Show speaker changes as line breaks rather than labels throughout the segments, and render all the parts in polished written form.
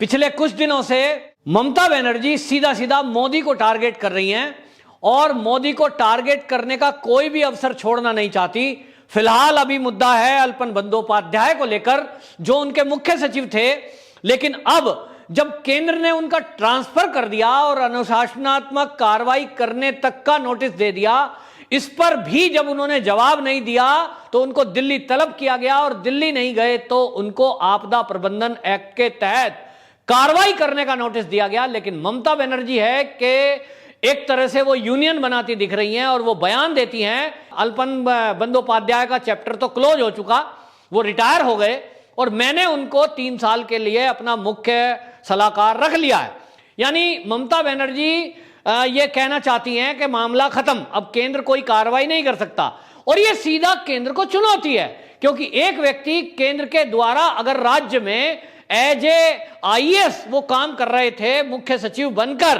पिछले कुछ दिनों से ममता बनर्जी सीधा सीधा मोदी को टारगेट कर रही हैं और मोदी को टारगेट करने का कोई भी अवसर छोड़ना नहीं चाहती। फिलहाल अभी मुद्दा है अल्पन बंदोपाध्याय को लेकर, जो उनके मुख्य सचिव थे, लेकिन अब जब केंद्र ने उनका ट्रांसफर कर दिया और अनुशासनात्मक कार्रवाई करने तक का नोटिस दे दिया, इस पर भी जब उन्होंने जवाब नहीं दिया तो उनको दिल्ली तलब किया गया और दिल्ली नहीं गए तो उनको आपदा प्रबंधन एक्ट के तहत कार्रवाई करने का नोटिस दिया गया। लेकिन ममता बनर्जी है कि एक तरह से वो यूनियन बनाती दिख रही हैं और वो बयान देती हैं। अल्पन बंदोपाध्याय का चैप्टर तो क्लोज हो चुका, वो रिटायर हो गए और मैंने उनको 3 साल के लिए अपना मुख्य सलाहकार रख लिया है। यानी ममता बनर्जी ये कहना चाहती हैं कि मामला खत्म, अब केंद्र कोई कार्रवाई नहीं कर सकता। और ये सीधा केंद्र को चुनौती है, क्योंकि एक व्यक्ति केंद्र के द्वारा अगर राज्य में एज ए आईएएस वो काम कर रहे थे मुख्य सचिव बनकर,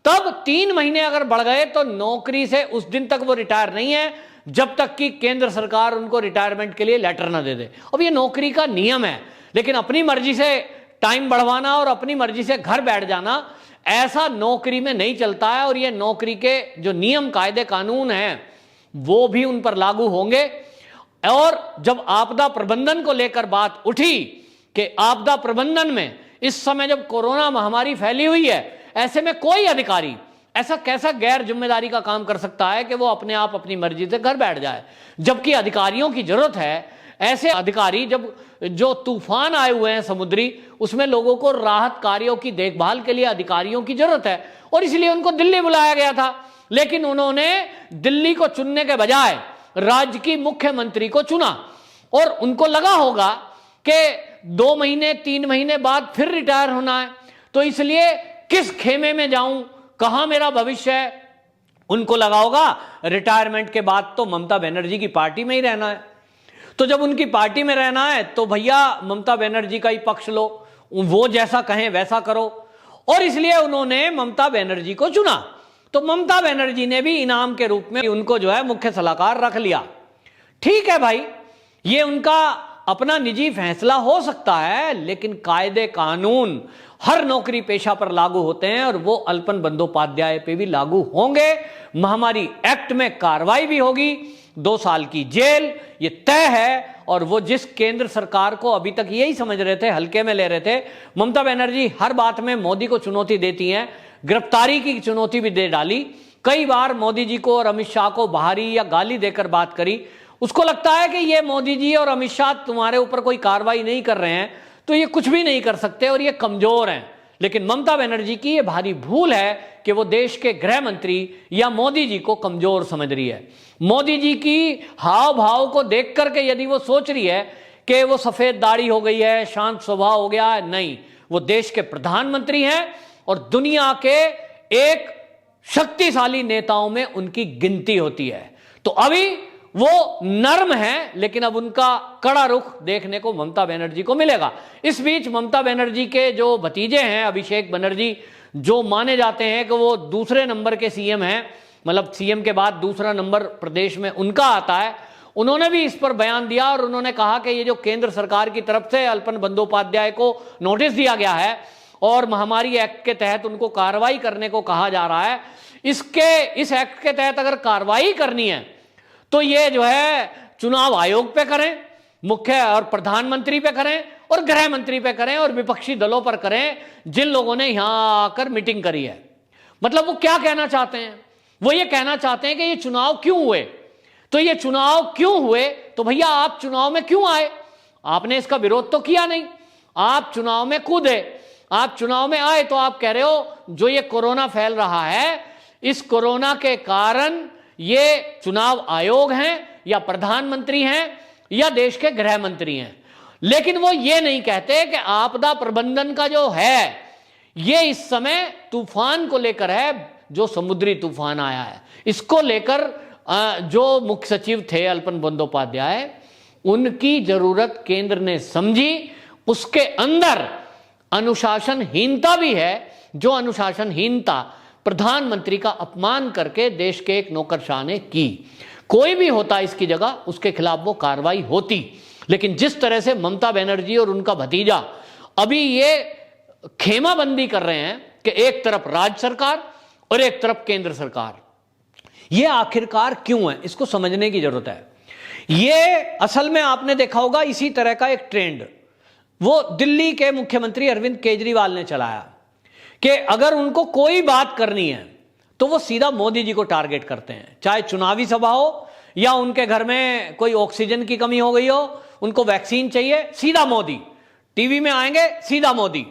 तब 3 महीने अगर बढ़ गए तो नौकरी से उस दिन तक वो रिटायर नहीं है जब तक कि केंद्र सरकार उनको रिटायरमेंट के लिए लेटर ना दे दे। अब ये नौकरी का नियम है, लेकिन अपनी मर्जी से टाइम बढ़वाना और अपनी मर्जी से घर बैठ जाना, ऐसा नौकरी में नहीं चलता है। और ये नौकरी के जो नियम कायदे कानून हैं वो भी उन पर लागू होंगे। और जब आपदा प्रबंधन को लेकर बात उठी कि आपदा प्रबंधन में इस समय जब कोरोना महामारी फैली हुई है, ऐसे में कोई अधिकारी ऐसा कैसा गैर जिम्मेदारी का काम कर सकता है कि वो अपने आप अपनी मर्जी से घर बैठ जाए, जबकि अधिकारियों की जरूरत है। ऐसे अधिकारी जब जो तूफान आए हुए हैं समुद्री, उसमें लोगों को राहत कार्यों की देखभाल के लिए अधिकारियों की जरूरत है और इसलिए उनको दिल्ली बुलाया गया था। लेकिन उन्होंने दिल्ली को चुनने के बजाय राज्य की मुख्यमंत्री को चुना और उनको लगा होगा कि 2 महीने 3 महीने बाद फिर रिटायर होना है, तो इसलिए किस खेमे में जाऊं, कहां मेरा भविष्य है। उनको लगा होगा रिटायरमेंट के बाद तो ममता बनर्जी की पार्टी में ही रहना है, तो जब उनकी पार्टी में रहना है तो भैया ममता बनर्जी का ही पक्ष लो, वो जैसा कहें वैसा करो। और इसलिए उन्होंने ममता बनर्जी को चुना। तो ममता बनर्जी ने भी इनाम के रूप में उनको जो है मुख्य सलाहकार रख लिया। ठीक है भाई, ये उनका अपना निजी फैसला हो सकता है, लेकिन कायदे कानून हर नौकरी पेशा पर लागू होते हैं और वो अल्पन बंदोपाध्याय पे भी लागू होंगे। महामारी एक्ट में कार्रवाई भी होगी, 2 साल की जेल, ये तय है। और वो जिस केंद्र सरकार को अभी तक यही समझ रहे थे, हल्के में ले रहे थे, ममता बनर्जी हर बात में मोदी को चुनौती देती हैं। गिरफ्तारी की चुनौती भी दे डाली, कई बार मोदी जी को और अमित शाह को बाहरी या गाली देकर बात करी। उसको लगता है कि ये मोदी जी और अमित शाह तुम्हारे ऊपर कोई कार्रवाई नहीं कर रहे हैं तो ये कुछ भी नहीं कर सकते और ये कमजोर हैं। लेकिन ममता बनर्जी की ये भारी भूल है कि वो देश के गृह मंत्री या मोदी जी को कमजोर समझ रही है। मोदी जी की हाव भाव को देख करके यदि वो सोच रही है कि वो सफेद दाढ़ी हो गई है, शांत स्वभाव हो गया है, नहीं, वो देश के प्रधानमंत्री हैं और दुनिया के एक शक्तिशाली नेताओं में उनकी गिनती होती है। तो अभी वो नर्म है, लेकिन अब उनका कड़ा रुख देखने को ममता बनर्जी को मिलेगा। इस बीच ममता बनर्जी के जो भतीजे हैं अभिषेक बनर्जी, जो माने जाते हैं कि वो दूसरे नंबर के सीएम हैं, मतलब सीएम के बाद दूसरा नंबर प्रदेश में उनका आता है, उन्होंने भी इस पर बयान दिया और उन्होंने कहा कि ये जो केंद्र सरकार की तरफ से अल्पन बंदोपाध्याय को नोटिस दिया गया है और महामारी एक्ट के तहत उनको कार्रवाई करने को कहा जा रहा है, इस एक्ट के तहत अगर कार्रवाई करनी है तो ये जो है चुनाव आयोग पे करें, मुख्य और प्रधानमंत्री पे करें और गृह मंत्री पे करें और विपक्षी दलों पर करें, जिन लोगों ने यहां आकर मीटिंग करी है। मतलब वो क्या कहना चाहते हैं? वो ये कहना चाहते हैं कि ये चुनाव क्यों हुए। तो ये चुनाव क्यों हुए, तो भैया आप चुनाव में क्यों आए? आपने इसका विरोध तो किया नहीं, आप चुनाव में कूदे, आप चुनाव में आए तो आप कह रहे हो जो ये कोरोना फैल रहा है, इस कोरोना के कारण ये चुनाव आयोग हैं या प्रधानमंत्री हैं या देश के गृह मंत्री हैं। लेकिन वो ये नहीं कहते कि आपदा प्रबंधन का जो है ये इस समय तूफान को लेकर है, जो समुद्री तूफान आया है, इसको लेकर जो मुख्य सचिव थे अल्पन बंदोपाध्याय, उनकी जरूरत केंद्र ने समझी। उसके अंदर अनुशासनहीनता भी है, जो अनुशासनहीनता प्रधानमंत्री का अपमान करके देश के एक नौकरशाह ने की। कोई भी होता इसकी जगह, उसके खिलाफ वो कार्रवाई होती। लेकिन जिस तरह से ममता बनर्जी और उनका भतीजा अभी ये खेमाबंदी कर रहे हैं कि एक तरफ राज्य सरकार और एक तरफ केंद्र सरकार। यह आखिरकार क्यों है, इसको समझने की जरूरत है। यह असल में आपने देखा होगा इसी तरह का एक ट्रेंड वो दिल्ली के मुख्यमंत्री अरविंद केजरीवाल ने चलाया कि अगर उनको कोई बात करनी है तो वो सीधा मोदी जी को टारगेट करते हैं, चाहे चुनावी सभा हो या उनके घर में कोई ऑक्सीजन की कमी हो गई हो, उनको वैक्सीन चाहिए, सीधा मोदी। टीवी में आएंगे, सीधा मोदी।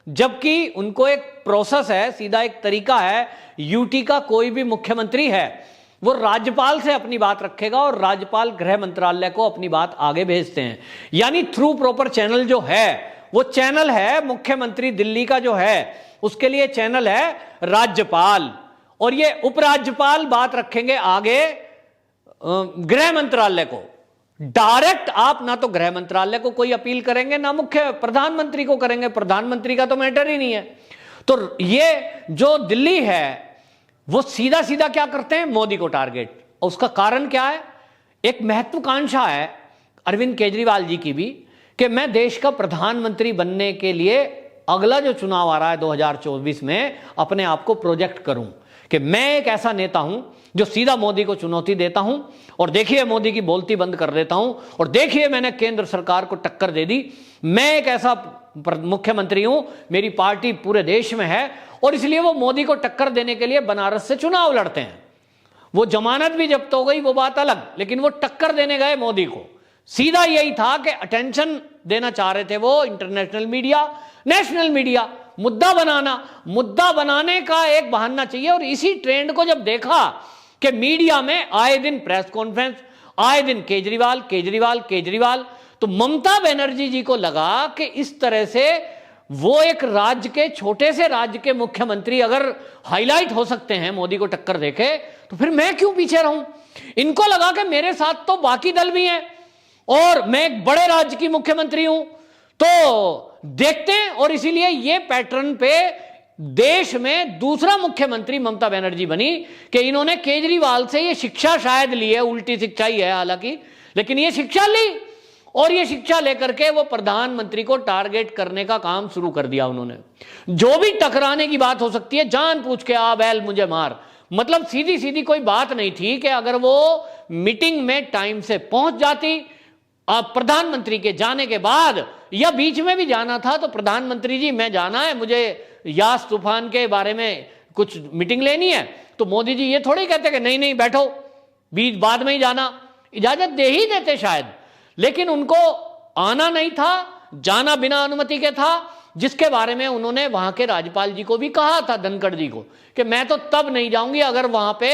जबकि उनको एक प्रोसेस है, सीधा एक तरीका है। यूटी का कोई भी मुख्यमंत्री है वो राज्यपाल से अपनी बात रखेगा और राज्यपाल गृह मंत्रालय को अपनी बात आगे भेजते हैं। यानी थ्रू प्रॉपर चैनल जो है वो चैनल है मुख्यमंत्री दिल्ली का जो है उसके लिए चैनल है राज्यपाल, और ये उपराज्यपाल बात रखेंगे आगे गृह मंत्रालय को। डायरेक्ट आप ना तो गृह मंत्रालय को कोई अपील करेंगे ना मुख्य प्रधानमंत्री को करेंगे, प्रधानमंत्री का तो मैटर ही नहीं है। तो ये जो दिल्ली है वो सीधा सीधा क्या करते हैं, मोदी को टारगेट। और उसका कारण क्या है, एक महत्वाकांक्षा है अरविंद केजरीवाल जी की भी कि मैं देश का प्रधानमंत्री बनने के लिए अगला जो चुनाव आ रहा है 2024 में अपने आप को प्रोजेक्ट करूं कि मैं एक ऐसा नेता हूं जो सीधा मोदी को चुनौती देता हूं और देखिए मोदी की बोलती बंद कर देता हूं और देखिए मैंने केंद्र सरकार को टक्कर दे दी। मैं एक ऐसा मुख्यमंत्री हूं, मेरी पार्टी पूरे देश में है और इसलिए वो मोदी को टक्कर देने के लिए बनारस से चुनाव लड़ते हैं। वो जमानत भी जब्त हो गई वो बात अलग, लेकिन वो टक्कर देने गए मोदी को। सीधा यही था कि अटेंशन देना चाह रहे थे वो इंटरनेशनल मीडिया, नेशनल मीडिया, मुद्दा बनाने का एक बहाना चाहिए। और इसी ट्रेंड को जब देखा कि मीडिया में आए दिन प्रेस कॉन्फ्रेंस, आए दिन केजरीवाल केजरीवाल केजरीवाल, तो ममता बनर्जी जी को लगा कि इस तरह से वो एक राज्य के, छोटे से राज्य के मुख्यमंत्री अगर हाईलाइट हो सकते हैं मोदी को टक्कर देके, तो फिर मैं क्यों पीछे रहूं। इनको लगा कि मेरे साथ तो बाकी दल भी हैं और मैं एक बड़े राज्य की मुख्यमंत्री हूं, तो देखते हैं। और इसीलिए ये पैटर्न पे देश में दूसरा मुख्यमंत्री ममता बनर्जी बनी कि इन्होंने केजरीवाल से ये शिक्षा शायद ली है, उल्टी शिक्षा ही है हालांकि, लेकिन ये शिक्षा ली और ये शिक्षा लेकर के वो प्रधानमंत्री को टारगेट करने का काम शुरू कर दिया उन्होंने। जो भी टकराने की बात हो सकती है जान पूछ के आ बैल मुझे मार, मतलब सीधी सीधी कोई बात नहीं थी कि अगर वो मीटिंग में टाइम से पहुंच जाती, प्रधानमंत्री के जाने के बाद या बीच में भी जाना था तो प्रधानमंत्री जी मैं जाना है, मुझे यास तूफान के बारे में कुछ मीटिंग लेनी है, तो मोदी जी ये थोड़ी कहते कि नहीं नहीं बैठो, बीच बाद में ही जाना, इजाजत दे ही देते शायद। लेकिन उनको आना नहीं था, जाना बिना अनुमति के था, जिसके बारे में उन्होंने वहां के राज्यपाल जी को भी कहा था, धनखड़ जी को, कि मैं तो तब नहीं जाऊंगी अगर वहां पे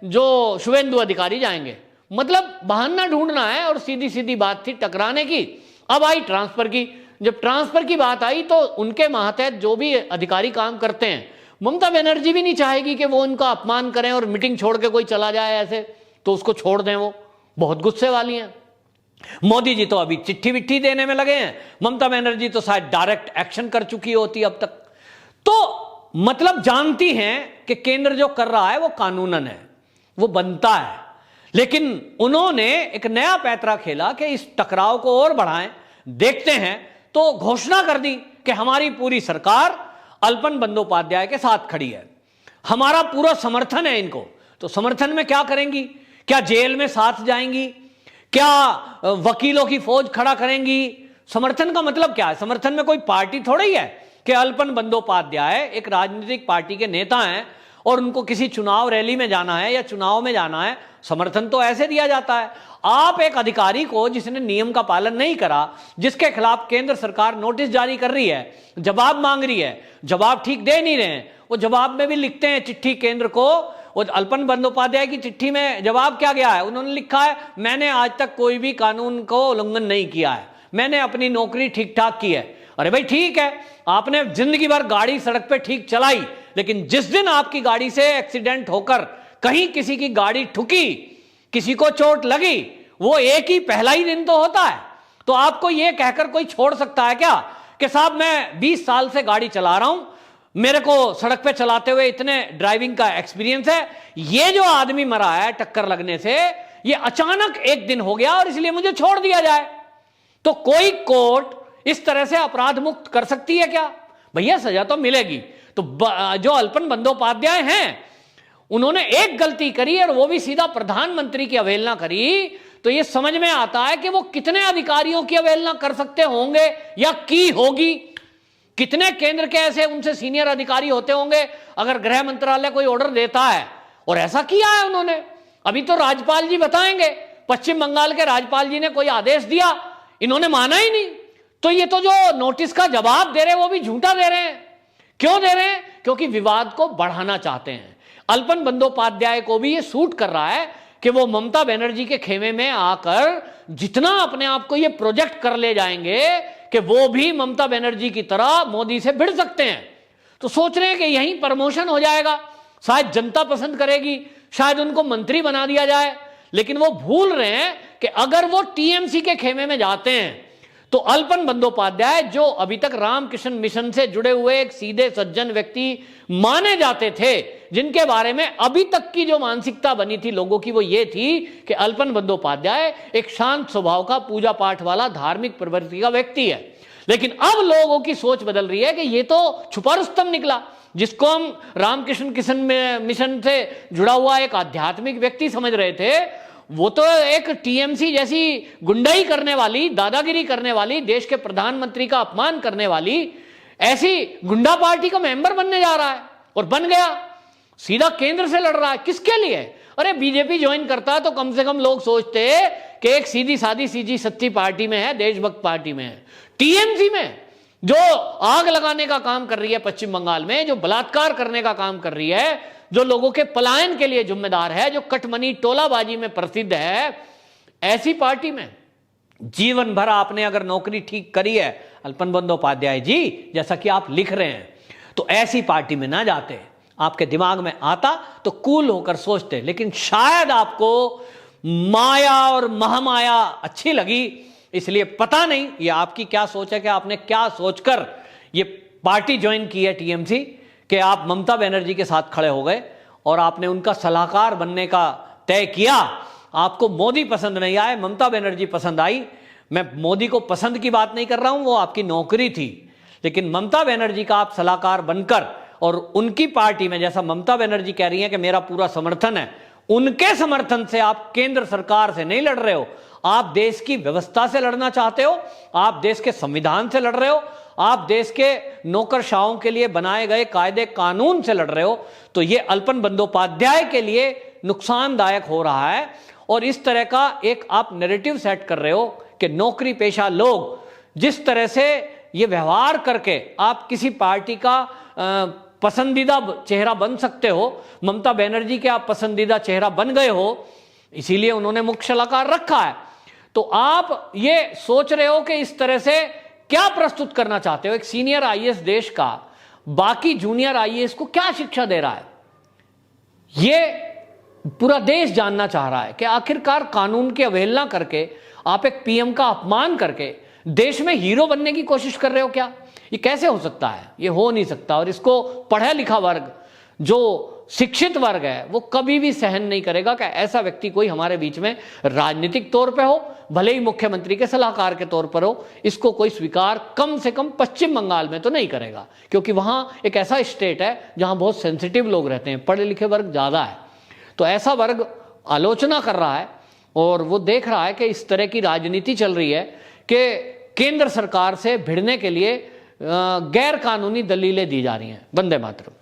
जो शुभेंदु अधिकारी जाएंगे। मतलब बहाना ढूंढना है और सीधी सीधी बात थी टकराने की। अब आई ट्रांसफर की, जब ट्रांसफर की बात आई तो उनके मातहत जो भी अधिकारी काम करते हैं, ममता बनर्जी भी नहीं चाहेगी कि वो उनका अपमान करें और मीटिंग छोड़ के कोई चला जाए ऐसे, तो उसको छोड़ दें। वो बहुत गुस्से वाली हैं। मोदी जी तो अभी चिट्ठी विट्ठी देने में लगे हैं, ममता बनर्जी तो शायद डायरेक्ट एक्शन कर चुकी होती अब तक। तो मतलब जानती हैं कि केंद्र जो कर रहा है वो कानूनन है, वो बनता है, लेकिन उन्होंने एक नया पैतरा खेला कि इस टकराव को और बढ़ाएं, देखते हैं। तो घोषणा कर दी कि हमारी पूरी सरकार अल्पन बंदोपाध्याय के साथ खड़ी है, हमारा पूरा समर्थन है इनको। तो समर्थन में क्या करेंगी, क्या जेल में साथ जाएंगी, क्या वकीलों की फौज खड़ा करेंगी। समर्थन का मतलब क्या है, समर्थन में कोई पार्टी थोड़ी ही है कि अल्पन बंदोपाध्याय एक राजनीतिक पार्टी के नेता हैं और उनको किसी चुनाव रैली में जाना है या चुनाव में जाना है, समर्थन तो ऐसे दिया जाता है। आप एक अधिकारी को जिसने नियम का पालन नहीं करा, जिसके खिलाफ केंद्र सरकार नोटिस जारी कर रही है, जवाब मांग रही है, जवाब ठीक दे नहीं रहे हैं, वो जवाब में भी लिखते हैं चिट्ठी केंद्र को। और अल्पन बंदोपाध्याय की चिट्ठी में जवाब क्या गया है, उन्होंने लिखा है मैंने आज तक कोई भी कानून को उल्लंघन नहीं किया है, मैंने अपनी नौकरी ठीक ठाक की है। अरे भाई ठीक है, आपने जिंदगी भर गाड़ी सड़क पे ठीक चलाई, लेकिन जिस दिन आपकी गाड़ी से एक्सीडेंट होकर कहीं किसी की गाड़ी ठुकी, किसी को चोट लगी, वो एक ही पहला ही दिन तो होता है। तो आपको ये कहकर कोई छोड़ सकता है क्या कि साहब मैं 20 साल से गाड़ी चला रहा हूं, मेरे को सड़क पे चलाते हुए इतने ड्राइविंग का एक्सपीरियंस है, ये जो आदमी मरा है टक्कर लगने से, ये अचानक एक दिन हो गया और इसलिए मुझे छोड़ दिया जाए। तो कोई कोर्ट इस तरह से अपराध मुक्त कर सकती है क्या? भैया सजा तो मिलेगी। तो जो अल्पन बंदोपाध्याय हैं उन्होंने एक गलती करी और वो भी सीधा प्रधानमंत्री की अवहेलना करी, तो ये समझ में आता है कि वो कितने अधिकारियों की अवहेलना कर सकते होंगे या की होगी। कितने केंद्र के ऐसे उनसे सीनियर अधिकारी होते होंगे अगर गृह मंत्रालय कोई ऑर्डर देता है, और ऐसा किया है उन्होंने। अभी तो राज्यपाल जी बताएंगे, पश्चिम बंगाल के राज्यपाल जी ने कोई आदेश दिया, इन्होंने माना ही नहीं। तो ये तो जो नोटिस का जवाब दे रहे हैं वो भी झूठा दे रहे हैं। क्यों दे रहे हैं? क्योंकि विवाद को बढ़ाना चाहते हैं। अल्पन बंदोपाध्याय को भी ये सूट कर रहा है कि वो ममता बनर्जी के खेमे में आकर जितना अपने आप को ये प्रोजेक्ट कर ले जाएंगे कि वो भी ममता बनर्जी की तरह मोदी से भिड़ सकते हैं। तो सोच रहे हैं कि यहीं प्रमोशन हो जाएगा, शायद जनता पसंद करेगी, शायद उनको मंत्री बना दिया जाए। लेकिन वो भूल रहे हैं कि अगर वो टीएमसी के खेमे में जाते हैं तो अल्पन बंदोपाध्याय, जो अभी तक रामकृष्ण मिशन से जुड़े हुए एक सीधे सज्जन व्यक्ति माने जाते थे, जिनके बारे में अभी तक की जो मानसिकता बनी थी लोगों की वो ये थी कि अल्पन बंदोपाध्याय एक शांत स्वभाव का, पूजा पाठ वाला, धार्मिक प्रवृत्ति का व्यक्ति है। लेकिन अब लोगों की सोच बदल रही है कि ये तो छुपा रुस्तम निकला, जिसको हम रामकृष्ण मिशन से जुड़ा हुआ एक आध्यात्मिक व्यक्ति समझ रहे थे, वो तो एक टीएमसी जैसी गुंडाई करने वाली, दादागिरी करने वाली, देश के प्रधानमंत्री का अपमान करने वाली ऐसी गुंडा पार्टी का मेंबर बनने जा रहा है। और बन गया, सीधा केंद्र से लड़ रहा है। किसके लिए? अरे बीजेपी ज्वाइन करता है तो कम से कम लोग सोचते कि एक सीधी सादी सीधी सच्ची पार्टी में है, देशभक्त पार्टी में है। टीएमसी में जो आग लगाने का काम कर रही है पश्चिम बंगाल में, जो बलात्कार करने का काम कर रही है, जो लोगों के पलायन के लिए जिम्मेदार है, जो कटमनी टोलाबाजी में प्रसिद्ध है, ऐसी पार्टी में जीवन भर आपने अगर नौकरी ठीक करी है अल्पन बंदोपाध्याय जी, जैसा कि आप लिख रहे हैं, तो ऐसी पार्टी में ना जाते। आपके दिमाग में आता तो कूल होकर सोचते। लेकिन शायद आपको माया और महामाया अच्छी लगी, इसलिए पता नहीं ये आपकी क्या सोच है कि आपने क्या सोचकर ये पार्टी ज्वाइन की है टीएमसी, कि आप ममता बनर्जी के साथ खड़े हो गए और आपने उनका सलाहकार बनने का तय किया। आपको मोदी पसंद नहीं आए, ममता बनर्जी पसंद आई। मैं मोदी को पसंद की बात नहीं कर रहा हूं, वो आपकी नौकरी थी। लेकिन ममता बनर्जी का आप सलाहकार बनकर और उनकी पार्टी में, जैसा ममता बनर्जी कह रही है कि मेरा पूरा समर्थन है, उनके समर्थन से आप केंद्र सरकार से नहीं लड़ रहे हो, आप देश की व्यवस्था से लड़ना चाहते हो, आप देश के संविधान से लड़ रहे हो, आप देश के नौकरशाहों के लिए बनाए गए कायदे कानून से लड़ रहे हो। तो ये अल्पन बंदोपाध्याय के लिए नुकसानदायक हो रहा है। और इस तरह का एक आप नैरेटिव सेट कर रहे हो कि नौकरी पेशा लोग जिस तरह से ये व्यवहार करके आप किसी पार्टी का पसंदीदा चेहरा बन सकते हो, ममता बनर्जी के आप पसंदीदा चेहरा बन गए हो, इसीलिए उन्होंने मुख्य सलाहकार रखा है। तो आप ये सोच रहे हो कि इस तरह से क्या प्रस्तुत करना चाहते हो? एक सीनियर आईएएस देश का बाकी जूनियर आईएएस को क्या शिक्षा दे रहा है? ये पूरा देश जानना चाह रहा है कि आखिरकार कानून की अवहेलना करके आप एक पीएम का अपमान करके देश में हीरो बनने की कोशिश कर रहे हो क्या? ये कैसे हो सकता है? ये हो नहीं सकता। और इसको पढ़ा लिखा वर्ग, जो शिक्षित वर्ग है, वो कभी भी सहन नहीं करेगा कि ऐसा व्यक्ति कोई हमारे बीच में राजनीतिक तौर पे हो, भले ही मुख्यमंत्री के सलाहकार के तौर पर हो। इसको कोई स्वीकार कम से कम पश्चिम बंगाल में तो नहीं करेगा, क्योंकि वहां एक ऐसा स्टेट है जहां बहुत सेंसिटिव लोग रहते हैं, पढ़े लिखे वर्ग ज्यादा है। तो ऐसा वर्ग आलोचना कर रहा है और वो देख रहा है कि इस तरह की राजनीति चल रही है कि केंद्र सरकार से भिड़ने के लिए गैर कानूनी दलीलें दी जा रही हैं। वंदे मातरम।